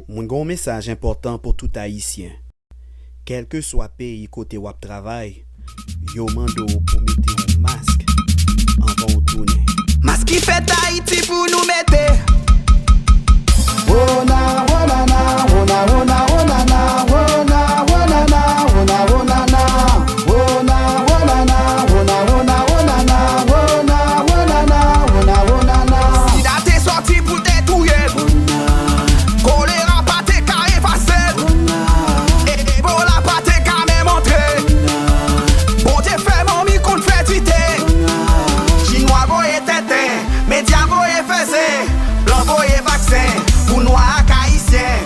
Mwen gon message important pour tout haïtien. Quel que soit pays côté wap travail, yo mando pour mettre un masque avant ou tourner. Masque qui fait Haïti pour nous mettre. Wona wona na wona wona wona na wona wona na wona wona na wona wona na wona wona wona na wona wona na wona wona na. Si t'es sorti pour te touyer, choléra pas te ka effacer, Ebola pas te ka même montrer. Bon Dieu fait mon mi qu'on fait titer. Chinois boye tete, média boye fessé, blanc boye vaccin. Pour noir haïtien.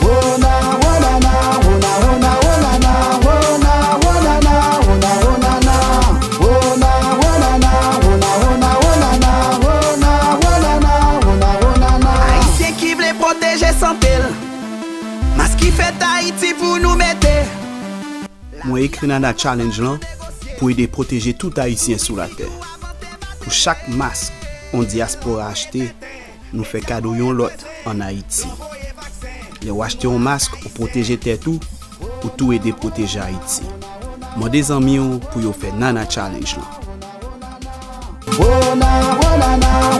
Wona wona na wona wona wona na wona wona na wona wona na wona wona na wona wona wona na wona wona na wona wona na. Haïtien qui veut protéger santé. Masque qui fait Haïti pour nous mettre. Mwen ekri nan la challenge lan pour aider protéger tout haïtien sur la terre. Pour chaque masque on diaspora acheté, nous fait cadeau yon lot en Haïti. Les ou acheter un masque pour protéger terre tout, pour tout aider protéger Haïti. Moi des amis pour yo faire nana challenge lan. Wona wona na